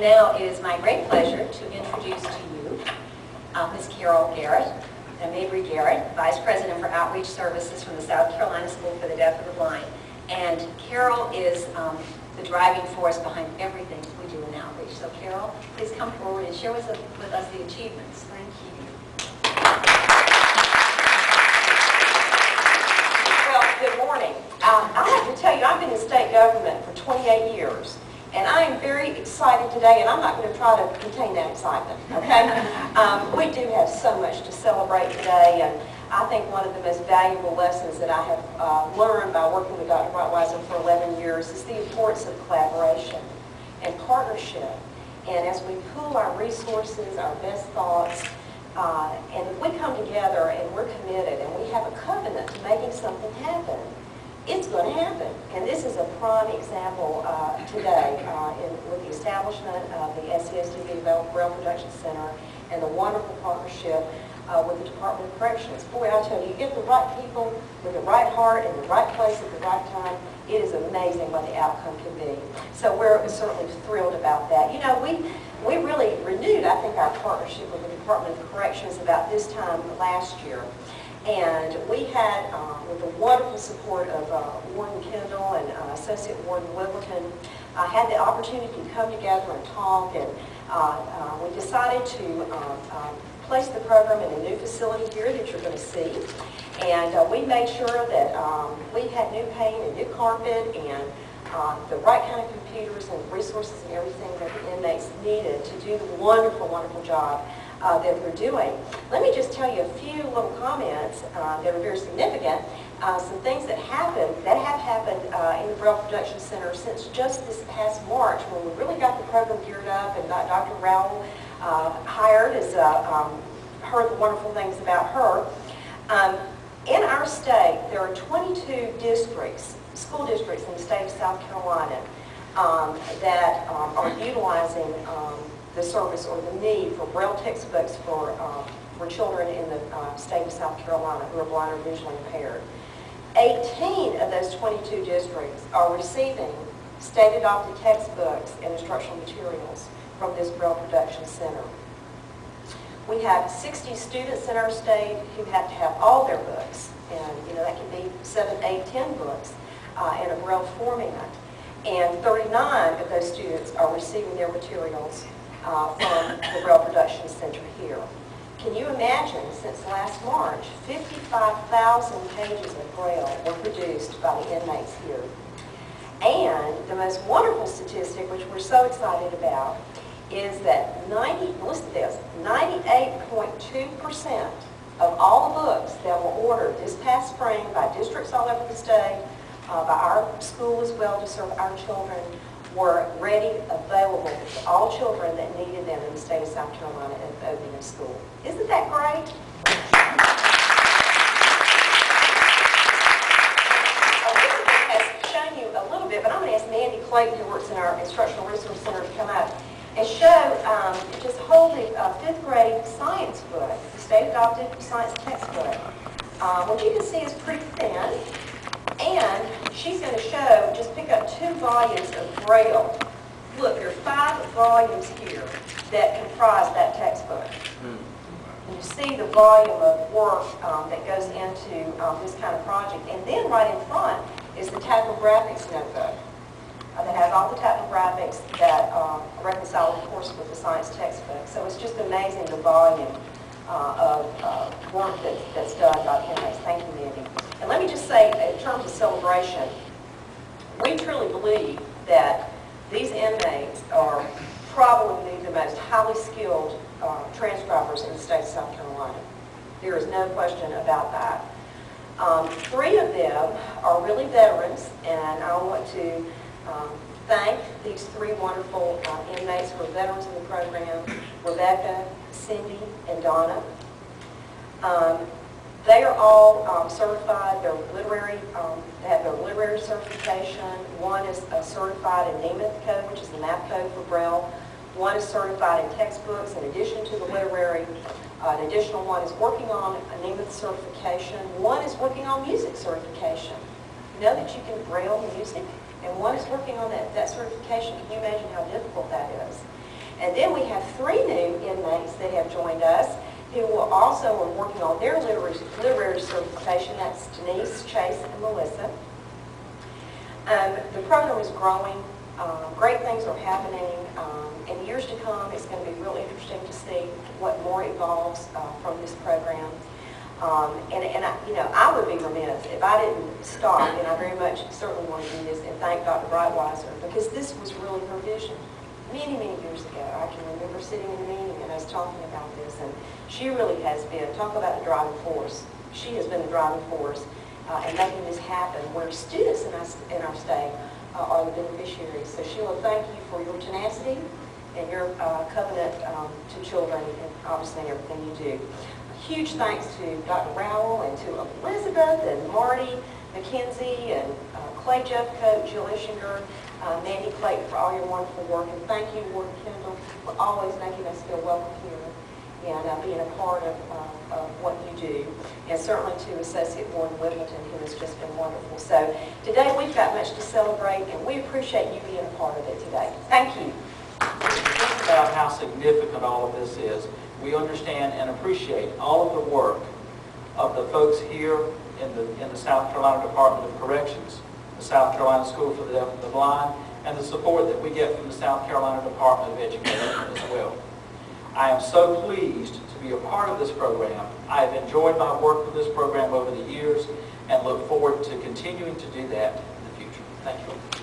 now it is my great pleasure to introduce to you Ms. Carol Garrett, Mabry Garrett, Vice President for Outreach Services from the South Carolina School for the Deaf and the Blind. And Carol is the driving force behind everything we do in outreach. So Carol, please come forward and share with us the achievements. Thank you. Well, good morning. I have to tell you, I've been in state government for 28 years. And I am very excited today, and I'm not going to try to contain that excitement, okay? We do have so much to celebrate today, and I think one of the most valuable lessons that I have learned by working with Dr. Rottweiser for 11 years is the importance of collaboration and partnership. And as we pool our resources, our best thoughts, and if we come together and we're committed and we have a covenant to making something happen, it's going to happen. And this is a prime example today with the establishment of the SCSDB Braille Production Center and the wonderful partnership with the Department of Corrections. Boy, I tell you, you get the right people with the right heart in the right place at the right time, it is amazing what the outcome can be. So we're certainly thrilled about that. You know, we really renewed, I think, our partnership with the Department of Corrections about this time last year. And we had, with the wonderful support of Warden Kendall and Associate Warden Wibbleton, had the opportunity to come together and talk, and we decided to place the program in a new facility here that you're going to see. And we made sure that we had new paint and new carpet and the right kind of computers and resources and everything that the inmates needed to do the wonderful, wonderful job that we're doing. Let me just tell you a few little comments that are very significant. Some things that have happened in the Braille Production Center since just this past March, when we really got the program geared up and got Dr. Rowell hired, as heard the wonderful things about her. In our state, there are 22 districts, school districts in the state of South Carolina that are utilizing the service or the need for Braille textbooks for children in the state of South Carolina who are blind or visually impaired. 18 of those 22 districts are receiving state-adopted textbooks and instructional materials from this Braille Production Center. We have 60 students in our state who have to have all their books, and you know that can be 7, 8, 10 books in a Braille format. And 39 of those students are receiving their materials from the Braille Production Center here. Can you imagine, since last March, 55,000 pages of Braille were produced by the inmates here. And the most wonderful statistic, which we're so excited about, is that 98.2% of all the books that were ordered this past spring by districts all over the state, by our school as well to serve our children, were ready, available to all children that needed them in the state of South Carolina and opening a school. Isn't that great? Elizabeth has shown you a little bit, but I'm going to ask Mandy Clayton, who works in our Instructional Resource Center, to come up and show, just hold the 5th grade science book, the state-adopted science textbook. What you can see is pretty thin. And she's going to show, just pick up 2 volumes of Braille. Look, there are 5 volumes here that comprise that textbook. And you see the volume of work that goes into this kind of project. And then right in front is the tactographics notebook that has all the tactographics that reconcile, of course, with the science textbook. So it's just amazing the volume of work that's done by the inmates. Thank you, Mandy. And let me just say, in terms of celebration, we truly believe that these inmates are probably the most highly skilled transcribers in the state of South Carolina. There is no question about that. 3 of them are really veterans, and I want to thank these 3 wonderful inmates who are veterans in the program, Rebecca, Cindy, and Donna. They are all certified. They're literary. They have their literary certification. One is certified in Nemeth Code, which is the map code for Braille. One is certified in textbooks in addition to the literary. An additional one is working on a Nemeth certification. One is working on music certification. You know that you can Braille music, and one is working on that certification. Can you imagine how difficult that is? 3 new inmates that have joined us who will also are working on their literary certification. That's Denise, Chase, and Melissa. The program is growing. Great things are happening. In years to come, it's going to be real interesting to see what more evolves from this program. I would be remiss if I didn't stop, and I very much certainly want to do this, and thank Dr. Breitweiser, because this was really her vision. Many, many years ago, I can remember sitting in a meeting and us talking about this, and she really has been, talk about the driving force. She has been the driving force in making this happen, where students in our state are the beneficiaries. So Sheila, thank you for your tenacity and your covenant to children, and obviously everything you do. Huge thanks to Dr. Rowell and to Elizabeth and Marty McKenzie and Clay Jeffcoat, Jill Ischinger, Mandy Clayton for all your wonderful work. And thank you, Warden Kendall, for always making us feel welcome here and being a part of what you do. And certainly to Associate Warden Whittleton, who has just been wonderful. So today we've got much to celebrate, and we appreciate you being a part of it today. Thank you. Think about how significant all of this is. We understand and appreciate all of the work of the folks here in the South Carolina Department of Corrections, the South Carolina School for the Deaf and the Blind, and the support that we get from the South Carolina Department of Education as well. I am so pleased to be a part of this program. I have enjoyed my work with this program over the years and look forward to continuing to do that in the future. Thank you.